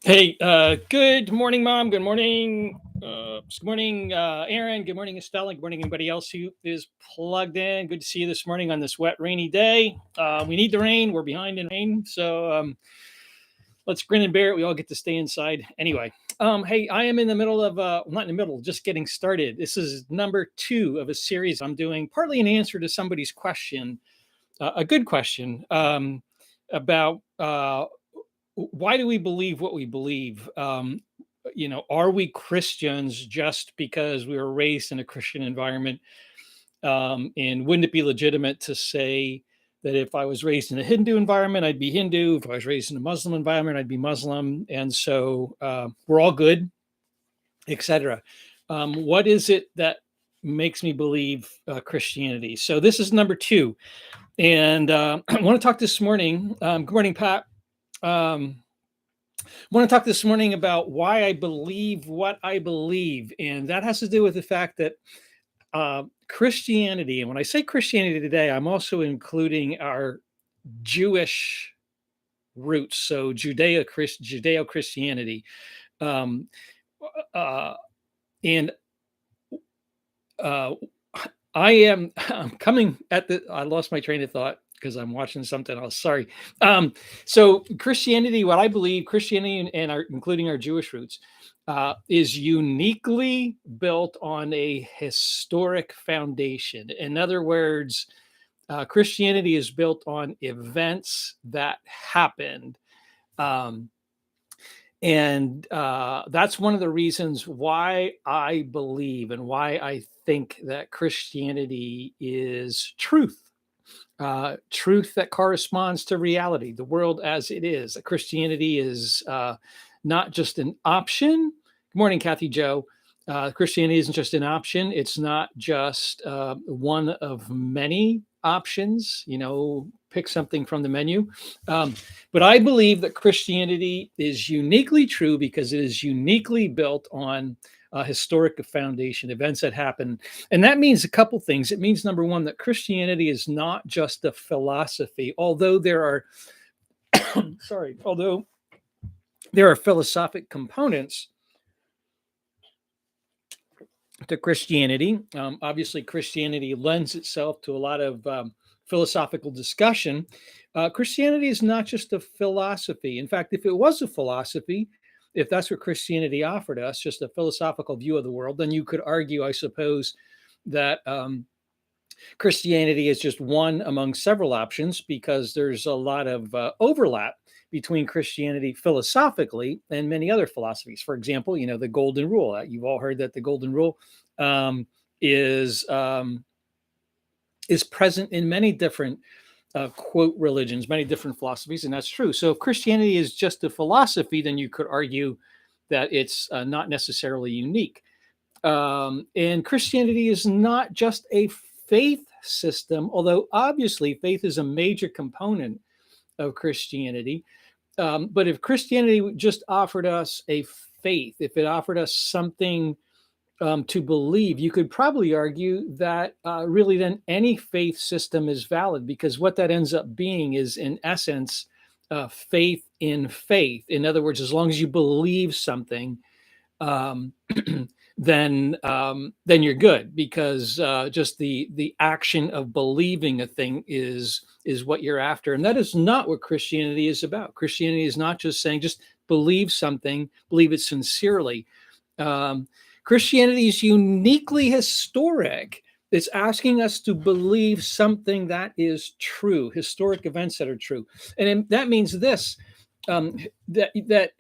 Hey, good morning, Mom. Good morning. Good morning, Aaron. Good morning, Estella. Good morning, anybody else who is plugged in. Good to see you this morning on this wet, rainy day. We need the rain. We're behind in rain. So let's grin and bear it. We all get to stay inside. Anyway, hey, I am in the middle of, not in the middle, just getting started. This is number two of a series I'm doing, partly an answer to somebody's question, a good question about why do we believe what we believe? Are we Christians just because we were raised in a Christian environment? And wouldn't it be legitimate to say that if I was raised in a Hindu environment, I'd be Hindu? If I was raised in a Muslim environment, I'd be Muslim. And so we're all good, etc. What is it that makes me believe Christianity? So this is number two. And I want to talk this morning. Good morning, Pat. I want to talk this morning about why I believe what I believe. And that has to do with the fact that Christianity, and when I say Christianity today, I'm also including our Jewish roots, so Judeo Christianity. Um, uh, and uh, I'm coming at I lost my train of thought because I'm watching something else. Sorry. So Christianity, what I believe, Christianity and including our Jewish roots, is uniquely built on a historic foundation. In other words, Christianity is built on events that happened. Um, and that's one of the reasons why I believe and why I think that Christianity is truth, truth that corresponds to reality, the world as it is. Christianity is not just an option. Good morning, Kathy Joe. Christianity isn't just an option. It's not just one of many options. Pick something from the menu. But I believe that Christianity is uniquely true because it is uniquely built on a historic foundation, events that happen. And that means a couple things. It means, number one, that Christianity is not just a philosophy, although there are, although there are philosophic components to Christianity. Obviously, Christianity lends itself to a lot of philosophical discussion. Christianity is not just a philosophy. In fact, if it was a philosophy, if that's what Christianity offered us, just a philosophical view of the world, then you could argue, I suppose, that Christianity is just one among several options because there's a lot of overlap between Christianity philosophically and many other philosophies. For example, the Golden Rule. You've all heard that the Golden Rule um, is um, is present in many different quote religions, many different philosophies, and that's true. So if Christianity is just a philosophy, then you could argue that it's not necessarily unique. And Christianity is not just a faith system, although obviously faith is a major component of Christianity. But if Christianity just offered us a faith, if it offered us something to believe, you could probably argue that really then any faith system is valid because what that ends up being is, in essence, faith in faith. In other words, as long as you believe something, um, then you're good because just the action of believing a thing is what you're after, and that is not what Christianity is about. Christianity is not just saying just believe something, believe it sincerely. Um, Christianity is uniquely historic. It's asking us to believe something that is true, historic events that are true, and that means this: that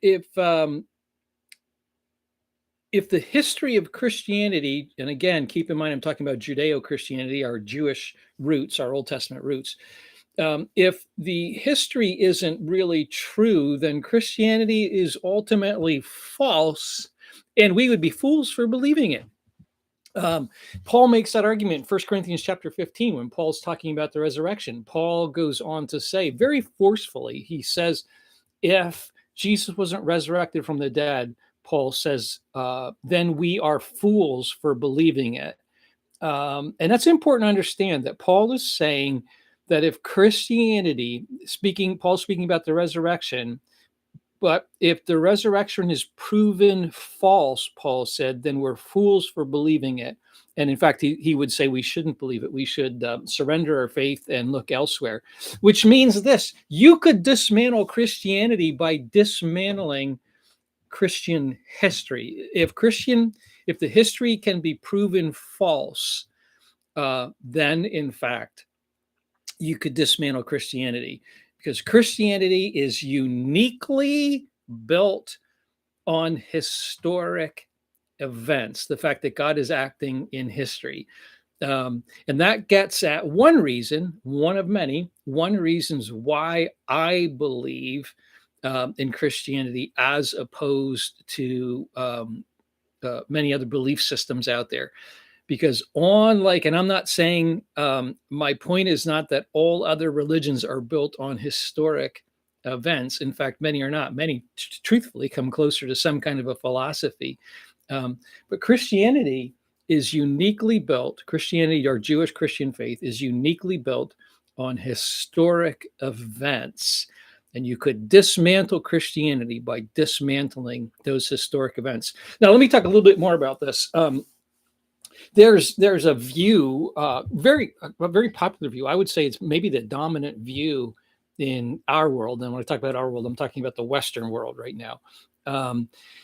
if the history of Christianity, and again, keep in mind, I'm talking about Judeo Christianity, our Jewish roots, our Old Testament roots. If the history isn't really true, then Christianity is ultimately false, and we would be fools for believing it. Um, Paul makes that argument in 1 Corinthians chapter 15 when Paul's talking about the resurrection. Paul goes on to say very forcefully, he says, if Jesus wasn't resurrected from the dead, Paul says, then we are fools for believing it. And that's important to understand that Paul is saying that if Christianity, Paul speaking about the resurrection, But if the resurrection is proven false, Paul said, then we're fools for believing it. And in fact, he would say we shouldn't believe it. We should surrender our faith and look elsewhere, which means this: you could dismantle Christianity by dismantling Christian history. If the history can be proven false, then in fact, you could dismantle Christianity, because Christianity is uniquely built on historic events, the fact that God is acting in history. And that gets at one reason, one of many, one reasons why I believe in Christianity as opposed to many other belief systems out there. Because and I'm not saying, my point is not that all other religions are built on historic events. In fact, many are not. Many, truthfully, come closer to some kind of a philosophy. But Christianity is uniquely built. Christianity, our Jewish Christian faith, is uniquely built on historic events. And you could dismantle Christianity by dismantling those historic events. Now, let me talk a little bit more about this. There's a view, a very popular view. I would say it's maybe the dominant view in our world. And when I talk about our world, I'm talking about the Western world right now.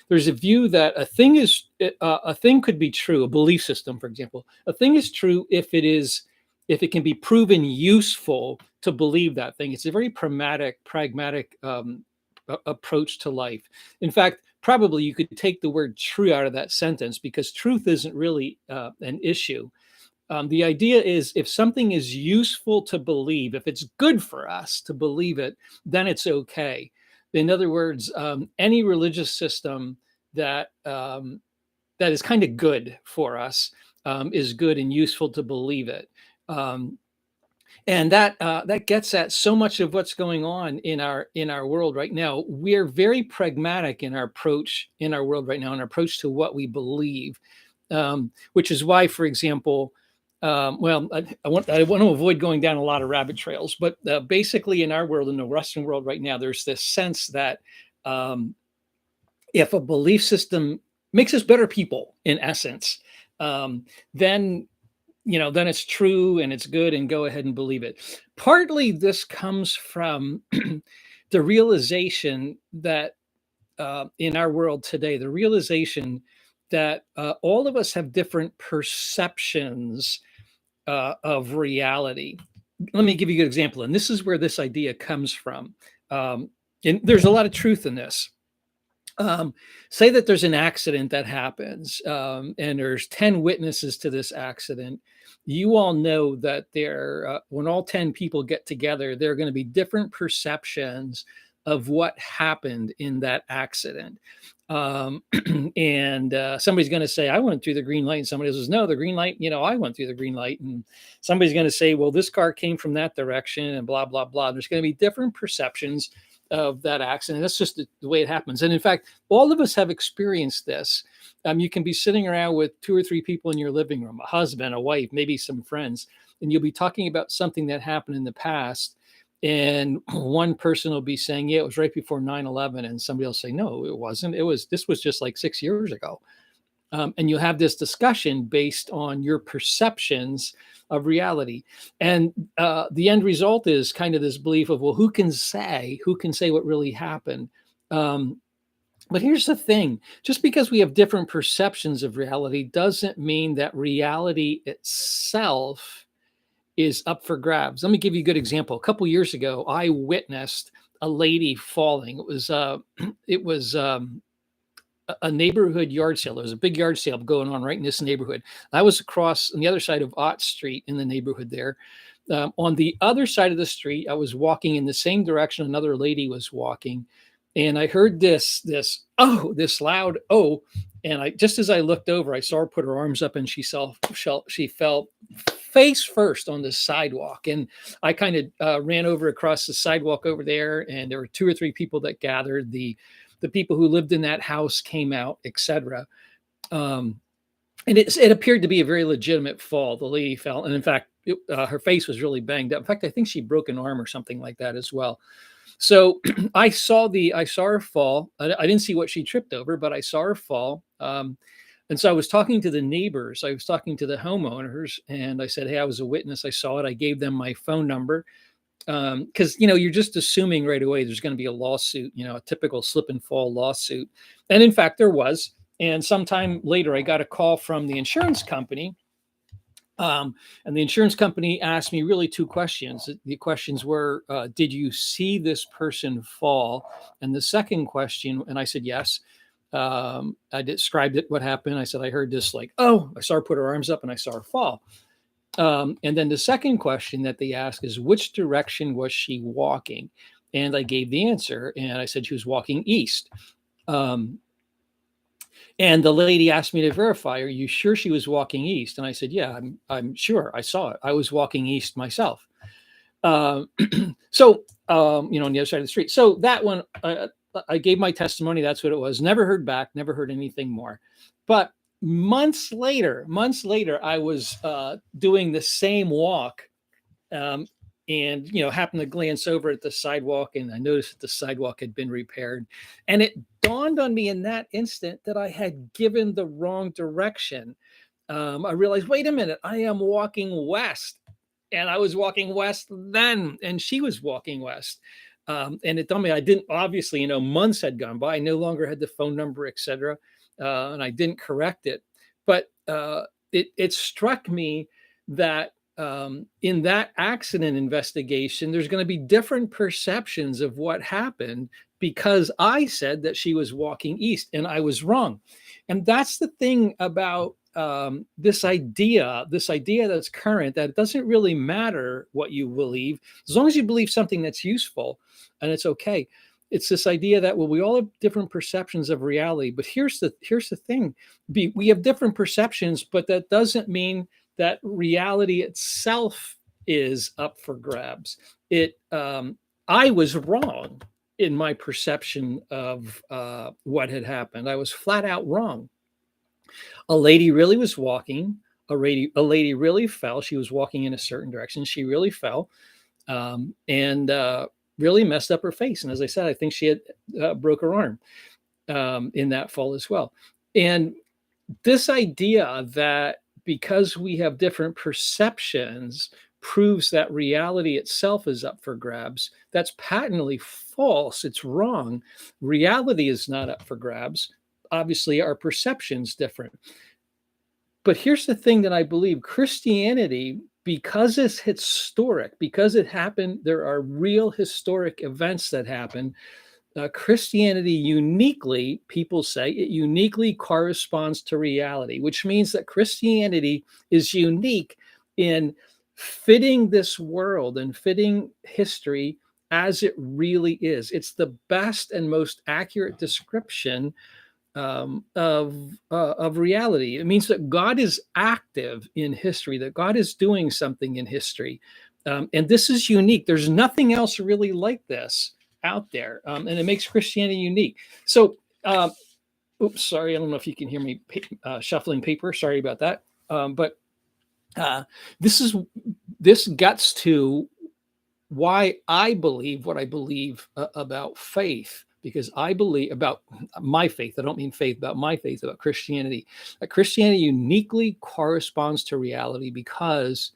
There's a view that a thing could be true, a belief system, for example. A thing is true if it can be proven useful to believe that thing. It's a very pragmatic approach to life. In fact, probably you could take the word true out of that sentence, because truth isn't really an issue. The idea is, if something is useful to believe, if it's good for us to believe it, then it's okay. In other words, any religious system that is kind of good for us is good and useful to believe it. And that gets at so much of what's going on in our world right now. We're very pragmatic in our approach in our world right now, in our approach to what we believe, which is why, for example, I want to avoid going down a lot of rabbit trails, but basically, in our world, in the Western world right now, there's this sense that if a belief system makes us better people, in essence, then then it's true and it's good, and go ahead and believe it. Partly this comes from the realization that in our world today, the realization that all of us have different perceptions of reality. Let me give you a good example. And this is where this idea comes from. And there's a lot of truth in this. Say that there's an accident that happens, and there's 10 witnesses to this accident. You all know that when all 10 people get together, there are going to be different perceptions of what happened in that accident. And somebody's going to say, I went through the green light. And somebody says, no, the green light, I went through the green light. And somebody's going to say, well, this car came from that direction, and blah, blah, blah. There's going to be different perceptions of that accident. That's just the way it happens. And in fact, all of us have experienced this. You can be sitting around with 2 or 3 people in your living room, a husband, a wife, maybe some friends, and you'll be talking about something that happened in the past. And one person will be saying, yeah, it was right before 9/11. And somebody will say, no, it wasn't. This was just like 6 years ago. And you have this discussion based on your perceptions of reality. And the end result is kind of this belief of, well, who can say what really happened? But here's the thing: just because we have different perceptions of reality doesn't mean that reality itself is up for grabs. Let me give you a good example. A couple years ago, I witnessed a lady falling. It was a neighborhood yard sale. There was a big yard sale going on right in this neighborhood. I was across on the other side of Ott Street in the neighborhood there. On the other side of the street, I was walking in the same direction another lady was walking, and I heard this loud oh, and just as I looked over, I saw her put her arms up, and she fell face first on the sidewalk. And I kind of ran over across the sidewalk over there, and there were 2 or 3 people that gathered. The people who lived in that house came out, etc. And it appeared to be a very legitimate fall. The lady fell, and in fact, her face was really banged up. In fact, I think she broke an arm or something like that as well. So I saw her fall. I didn't see what she tripped over, but I saw her fall. And so I was talking to the neighbors. I was talking to the homeowners, and I said, "Hey, I was a witness. I saw it." I gave them my phone number because you're just assuming right away there's going to be a lawsuit, a typical slip and fall lawsuit, and in fact there was. And sometime later, I got a call from the insurance company, and the insurance company asked me really two questions. The questions were, "Did you see this person fall?" And the second question, and I said yes. I described it, what happened. I said I heard this, like, "Oh," I saw her put her arms up, and I saw her fall. And then the second question that they ask is, which direction was she walking? And I gave the answer, and I said she was walking east. Um, and the lady asked me to verify, "Are you sure she was walking east?" And I said, "Yeah, I'm sure. I saw it. I was walking east myself." Uh, so, on the other side of the street. So that one, I gave my testimony. That's what it was. Never heard back. Never heard anything more. But months later, I was doing the same walk, um, and happened to glance over at the sidewalk, and I noticed that the sidewalk had been repaired, and it dawned on me in that instant that I had given the wrong direction. I realized, wait a minute, I am walking west, and I was walking west then, and she was walking west. And it told me, I didn't, obviously, months had gone by. I no longer had the phone number, etc., and I didn't correct it. But it struck me that in that accident investigation, there's going to be different perceptions of what happened because I said that she was walking east, and I was wrong. And that's the thing about this idea that's current, that it doesn't really matter what you believe as long as you believe something that's useful, and it's okay. It's this idea that, well, we all have different perceptions of reality, but here's the thing: we have different perceptions, but that doesn't mean that reality itself is up for grabs. It I was wrong in my perception of what had happened. I was flat out wrong. A lady really was walking. A lady really fell. She was walking in a certain direction. She really fell, and really messed up her face. And as I said, I think she had broke her arm in that fall as well. And this idea that because we have different perceptions proves that reality itself is up for grabs, that's patently false. It's wrong. Reality is not up for grabs. Obviously, our perception's different. But here's the thing that I believe: Christianity, because it's historic, because it happened, there are real historic events that happen. Christianity uniquely, people say, it uniquely corresponds to reality, which means that Christianity is unique in fitting this world and fitting history as it really is. It's the best and most accurate description of reality. It means that God is active in history, that God is doing something in history, and this is unique. There's nothing else really like this out there, and it makes Christianity unique. So, oops, sorry, I don't know if you can hear me shuffling paper. Sorry about that. But uh, this is this gets to why I believe what I believe about faith, because I believe about my faith. I don't mean faith, about my faith, about Christianity. Christianity uniquely corresponds to reality because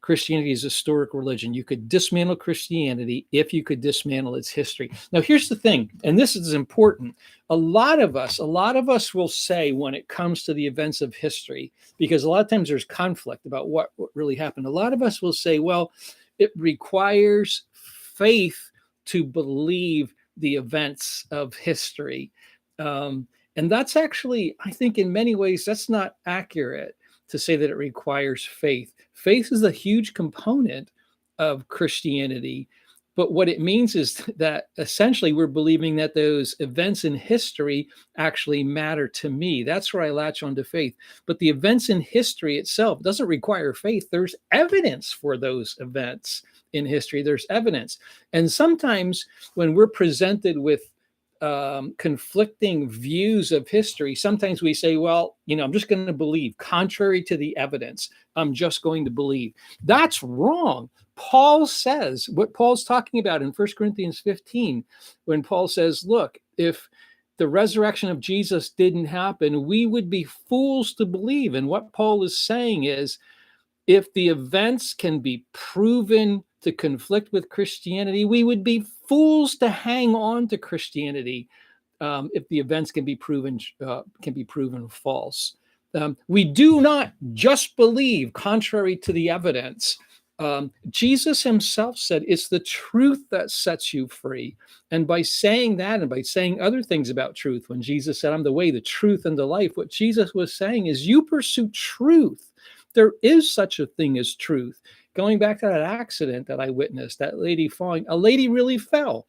Christianity is a historic religion. You could dismantle Christianity if you could dismantle its history. Now, here's the thing, and this is important. A lot of us will say, when it comes to the events of history, because a lot of times there's conflict about what really happened. A lot of us will say, well, it requires faith to believe the events of history. And that's actually, I think, in many ways, that's not accurate to say that it requires faith. Faith is a huge component of Christianity. But what it means is that essentially we're believing that those events in history actually matter to me. That's where I latch onto faith. But the events in history itself doesn't require faith. There's evidence for those events in history. There's evidence. And sometimes when we're presented with conflicting views of history, sometimes we say, well, I'm just going to believe, contrary to the evidence. I'm just going to believe. That's wrong. Paul says what Paul's talking about in 1 Corinthians 15, when Paul says, look, if the resurrection of Jesus didn't happen, we would be fools to believe. And what Paul is saying is, if the events can be proven to conflict with Christianity, we would be fools to hang on to Christianity if the events can be proven false. We do not just believe contrary to the evidence. Jesus himself said it's the truth that sets you free. And by saying that, and by saying other things about truth, when Jesus said, I'm the way, the truth, and the life, what Jesus was saying is, you pursue truth. There is such a thing as truth. Going back to that accident that I witnessed, that lady falling, a lady really fell.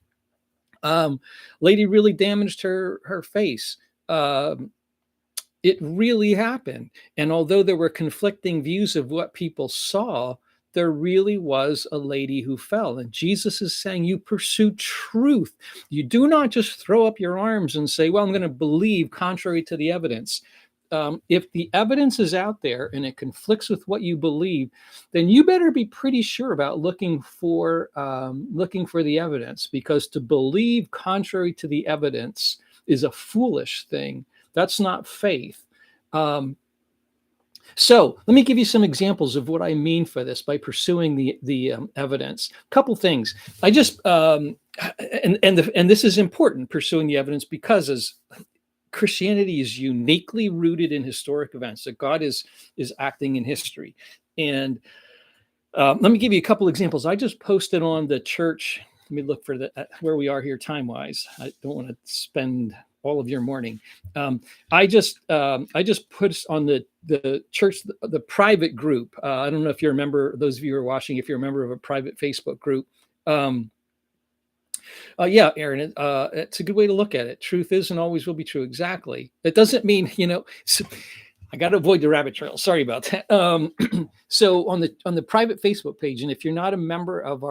Lady really damaged her face. It really happened. And although there were conflicting views of what people saw, there really was a lady who fell. And Jesus is saying, you pursue truth. You do not just throw up your arms and say, well, I'm going to believe contrary to the evidence. If the evidence is out there and it conflicts with what you believe, then you better be pretty sure about looking for the evidence, because to believe contrary to the evidence is a foolish thing. That's not faith. So let me give you some examples of what I mean for this by pursuing the evidence. A couple things. I just and this is important, pursuing the evidence, because as Christianity is uniquely rooted in historic events, that God is acting in history. And let me give you a couple examples. I just posted on the church. Let me look for where we are here time-wise. I don't want to spend all of your morning. I just put on the church, the private group. I don't know if you're a member, those of you who are watching, if you're a member of a private Facebook group. Yeah, Aaron, it's a good way to look at it. Truth is and always will be true. Exactly. It doesn't mean, I got to avoid the rabbit trail. Sorry about that. So on the private Facebook page, and if you're not a member of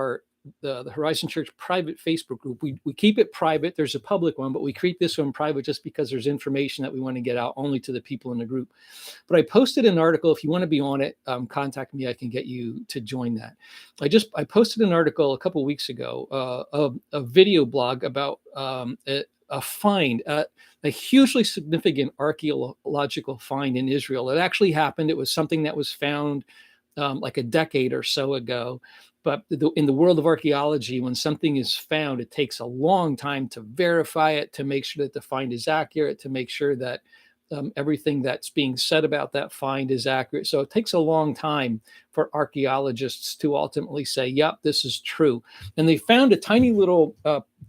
the Horizon Church private Facebook group, we keep it private. There's a public one, but we keep this one private just because there's information that we want to get out only to the people in the group. But I posted an article. If you want to be on it, contact me. I can get you to join that. I posted an article a couple of weeks ago, a video blog about a find, a hugely significant archaeological find in Israel. It actually happened. It was something that was found like a decade or so ago. But in the world of archaeology, when something is found, it takes a long time to verify it, to make sure that the find is accurate, to make sure that everything that's being said about that find is accurate. So it takes a long time for archaeologists to ultimately say, yep, this is true. And they found a tiny little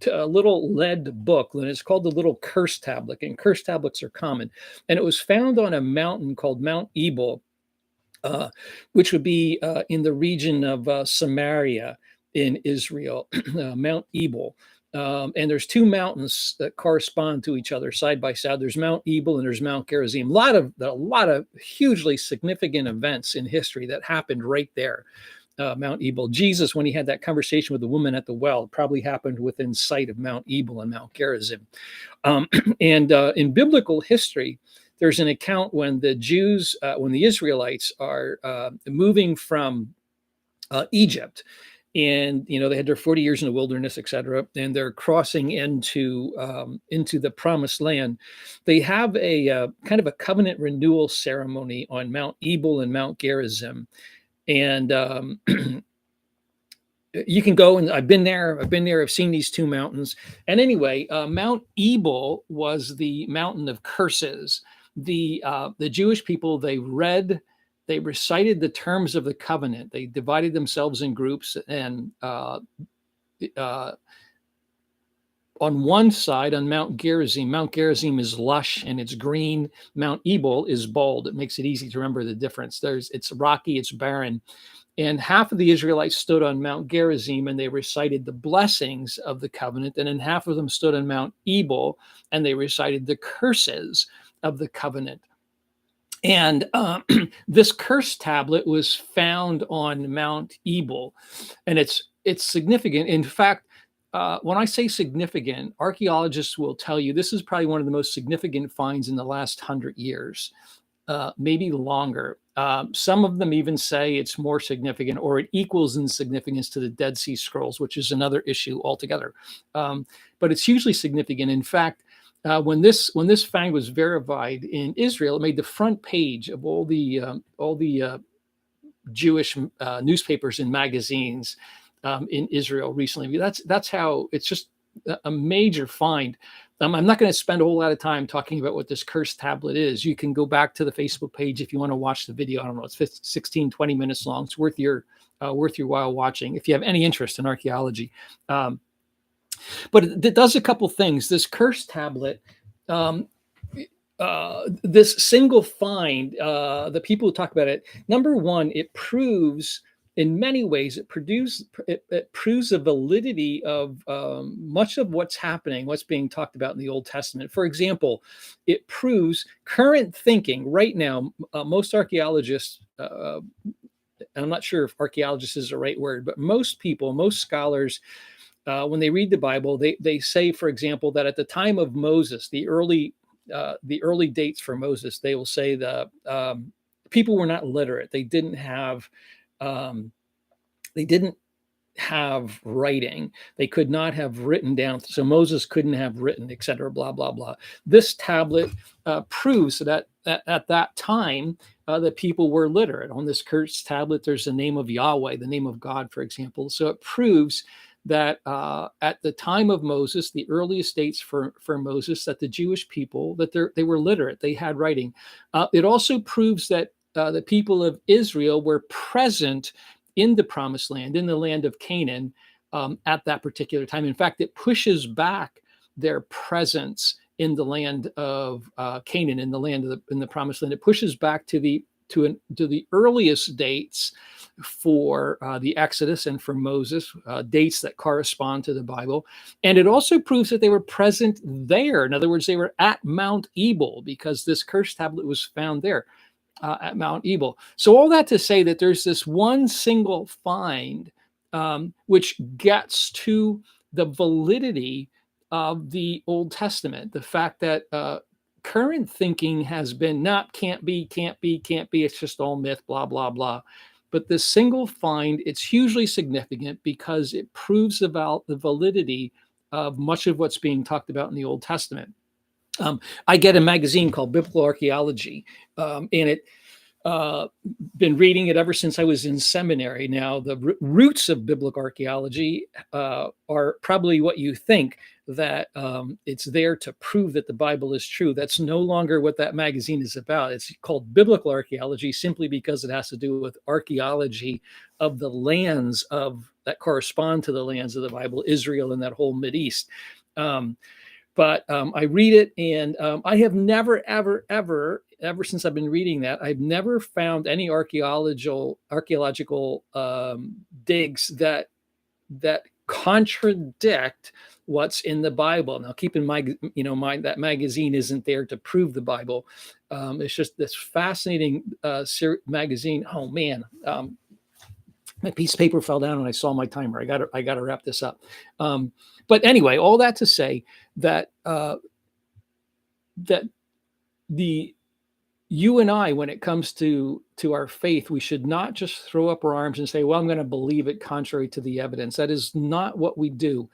lead book, and it's called the Little Curse Tablet. And curse tablets are common. And it was found on a mountain called Mount Ebal, which would be in the region of Samaria in Israel, Mount Ebal. And there's two mountains that correspond to each other side by side. There's Mount Ebal and there's Mount Gerizim. A lot of hugely significant events in history that happened right there. Mount Ebal. Jesus, when he had that conversation with the woman at the well, probably happened within sight of Mount Ebal and Mount Gerizim. And in biblical history, there's an account when the Jews, when the Israelites are moving from Egypt, and they had their 40 years in the wilderness, etc., and they're crossing into the Promised Land. They have a kind of a covenant renewal ceremony on Mount Ebal and Mount Gerizim, and you can go, and I've been there. I've seen these two mountains. And anyway, Mount Ebal was the mountain of curses. The Jewish people, they recited the terms of the covenant. They divided themselves in groups, and on one side, on Mount Gerizim is lush and it's green. Mount Ebal is bald. It makes it easy to remember the difference. It's rocky, it's barren. And half of the Israelites stood on Mount Gerizim and they recited the blessings of the covenant. And then half of them stood on Mount Ebal and they recited the curses of the covenant. And this curse tablet was found on Mount Ebal. And it's significant. In fact, when I say significant, archaeologists will tell you this is probably one of the most significant finds in the last 100 years, maybe longer. Some of them even say it's more significant or it equals in significance to the Dead Sea Scrolls, which is another issue altogether. But it's hugely significant. In fact, when this find was verified in Israel, it made the front page of all the Jewish newspapers and magazines in Israel recently. That's how it's just a major find. I'm not going to spend a whole lot of time talking about what this cursed tablet is. You can go back to the Facebook page if you want to watch the video. I don't know, it's 16, 20 minutes long. It's worth your while watching if you have any interest in archaeology. But it does a couple things. This cursed tablet, um, this single find, the people who talk about it, number one, it proves in many ways it proves the validity of much of what's happening, what's being talked about in the Old Testament. For example, it proves current thinking right now. Most archaeologists, I'm not sure if archaeologist is the right word, but most people, most scholars, when they read the Bible, they say, for example, that at the time of Moses, the early dates for Moses, they will say the people were not literate. Um, they didn't have writing. They could not have written down. So Moses couldn't have written, etc. Blah blah blah. This tablet proves that at that time the people were literate. On this cursed tablet, there's the name of Yahweh, the name of God, for example. So it proves that at the time of Moses, the earliest dates for Moses, that the Jewish people, that they were literate, they had writing. It also proves that the people of Israel were present in the promised land, in the land of Canaan, at that particular time. In fact, it pushes back their presence in the land of Canaan, in the promised land. It pushes back to the earliest dates for the Exodus and for Moses, dates that correspond to the Bible. And it also proves that they were present there. In other words, they were at Mount Ebal because this cursed tablet was found there at Mount Ebal. So all that to say that there's this one single find which gets to the validity of the Old Testament, the fact that current thinking has been not can't be, it's just all myth, blah, blah, blah. But this single find, it's hugely significant because it proves about the validity of much of what's being talked about in the Old Testament. I get a magazine called Biblical Archaeology, and it been reading it ever since I was in seminary. Now, the roots of biblical archaeology are probably what you think, that it's there to prove that the Bible is true. That's no longer what that magazine is about. It's called Biblical Archaeology simply because it has to do with archaeology of the lands that correspond to the lands of the Bible, Israel and that whole Mideast. But I read it, and I have never, ever since I've been reading that, I've never found any archaeological digs that contradict what's in the Bible. Now, keep in mind, that magazine isn't there to prove the Bible. It's just this fascinating magazine. Oh man, my piece of paper fell down and I saw my timer. I got to wrap this up. But anyway, all that to say that that you and I, when it comes to our faith, we should not just throw up our arms and say, well, I'm going to believe it contrary to the evidence. That is not what we do.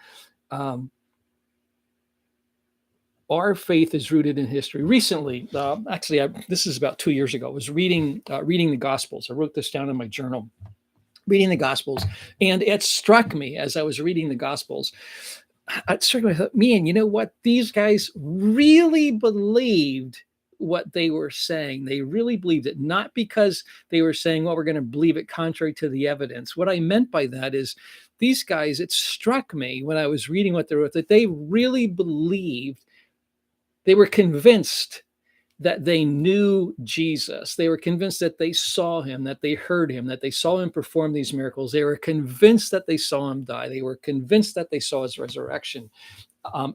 Our faith is rooted in history. Recently, this is about 2 years ago, I was reading the Gospels. I wrote this down in my journal, reading the Gospels. And it struck me as I was reading the Gospels, I thought, man, you know what? These guys really believed what they were saying. They really believed it, not because they were saying, well, we're going to believe it contrary to the evidence. What I meant by that is these guys, it struck me when I was reading what they wrote, that they really believed, they were convinced that they knew Jesus. They were convinced that they saw him, that they heard him, that they saw him perform these miracles. They were convinced that they saw him die. They were convinced that they saw his resurrection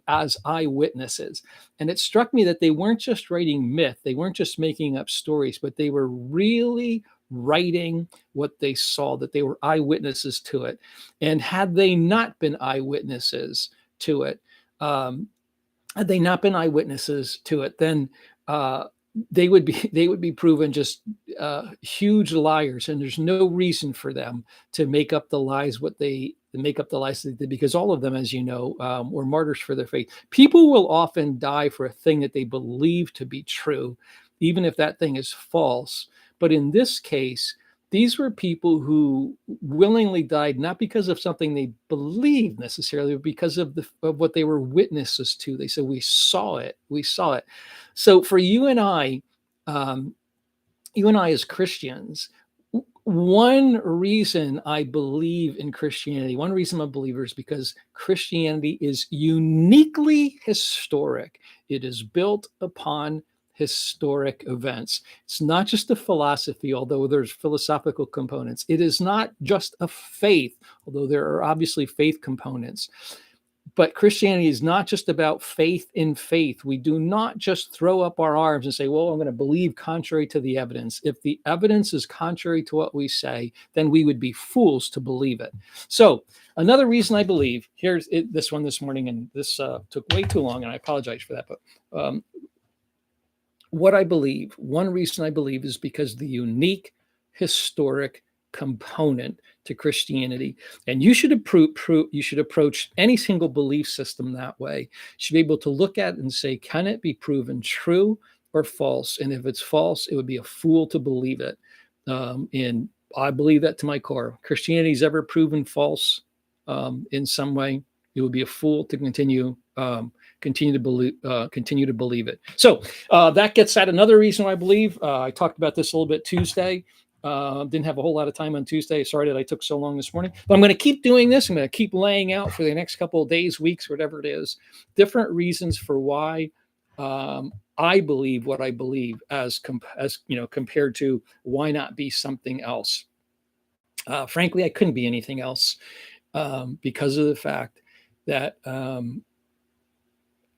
as eyewitnesses. And it struck me that they weren't just writing myth. They weren't just making up stories, but they were really, writing what they saw, that they were eyewitnesses to it. And had they not been eyewitnesses to it, um, had they not been eyewitnesses to it, then uh, they would be proven just huge liars, and there's no reason for them to make up the lies what they make up the lies they did, because all of them, as you know, were martyrs for their faith. People will often die for a thing that they believe to be true, even if that thing is false. But in this case, these were people who willingly died not because of something they believed necessarily, but because of what they were witnesses to. They said, "We saw it. We saw it." So for um, you and I as Christians, one reason I believe in Christianity, one reason I'm a believer, is because Christianity is uniquely historic. It is built upon historic events. It's not just a philosophy, although there's philosophical components. It is not just a faith, although there are obviously faith components. But Christianity is not just about faith in faith. We do not just throw up our arms and say, well, I'm going to believe contrary to the evidence. If the evidence is contrary to what we say, then we would be fools to believe it. So another reason I believe, here's this one this morning, and this took way too long, and I apologize for that. But what I believe, one reason I believe, is because the unique historic component to Christianity. And you should approach any single belief system that way. You should be able to look at it and say, can it be proven true or false? And if it's false, it would be a fool to believe it. And I believe that to my core. Christianity's ever proven false in some way, it would be a fool to continue to believe it. So that gets at another reason why I believe. I talked about this a little bit Tuesday. Didn't have a whole lot of time on Tuesday. Sorry that I took so long this morning, but I'm going to keep doing this. I'm going to keep laying out for the next couple of days, weeks, whatever it is, different reasons for why I believe what I believe, as compared to why not be something else. Frankly, I couldn't be anything else because of the fact that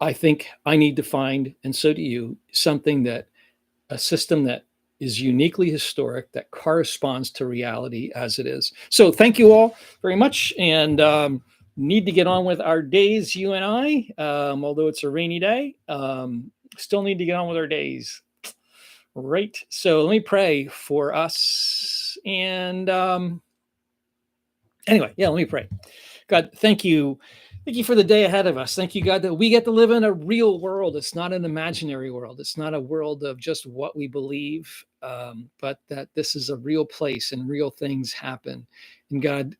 I think I need to find, and so do you, a system that is uniquely historic, that corresponds to reality as it is. So thank you all very much, and need to get on with our days, you and I, although it's a rainy day, still need to get on with our days. Right. So let me pray for us. And anyway, let me pray. God, thank you. Thank you for the day ahead of us. Thank you, God, that we get to live in a real world. It's not an imaginary world. It's not a world of just what we believe, but that this is a real place and real things happen. And God,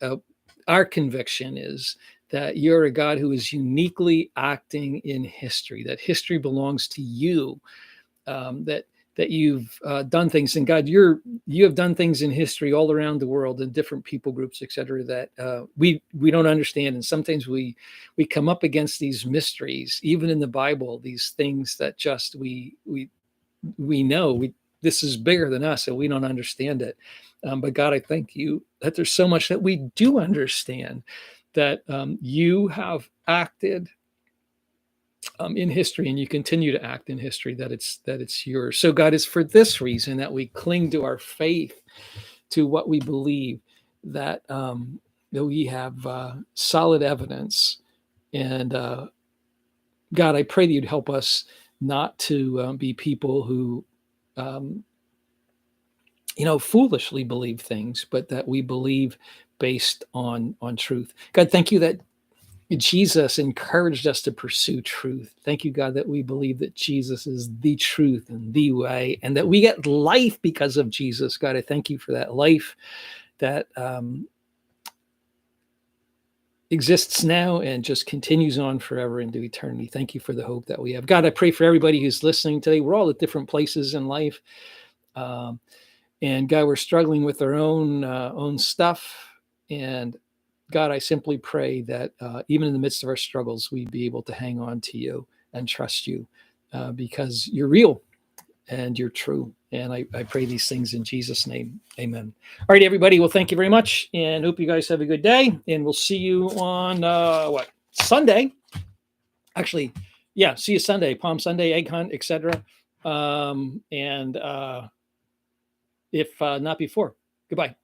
our conviction is that you're a God who is uniquely acting in history, that history belongs to you, that you've done things, and God, you have done things in history all around the world in different people groups, et cetera, that we don't understand. And sometimes we come up against these mysteries, even in the Bible, these things that just we know this is bigger than us, and we don't understand it. But God, I thank you that there's so much that we do understand, that you have acted in history, and you continue to act in history, that it's yours. So God, it's for this reason that we cling to our faith, to what we believe, that we have solid evidence. And God, I pray that you'd help us not to be people who foolishly believe things, but that we believe based on truth. God, thank you that Jesus encouraged us to pursue truth. Thank you, God, that we believe that Jesus is the truth and the way, and that we get life because of Jesus. God, I thank you for that life that exists now and just continues on forever into eternity. Thank you for the hope that we have. God, I pray for everybody who's listening today. We're all at different places in life. And God, we're struggling with our own stuff. And God, I simply pray that even in the midst of our struggles, we'd be able to hang on to you and trust you because you're real and you're true. And I pray these things in Jesus' name. Amen. All right, everybody. Well, thank you very much, and hope you guys have a good day. And we'll see you on Sunday. Actually, see you Sunday, Palm Sunday, egg hunt, etc. if not before. Goodbye.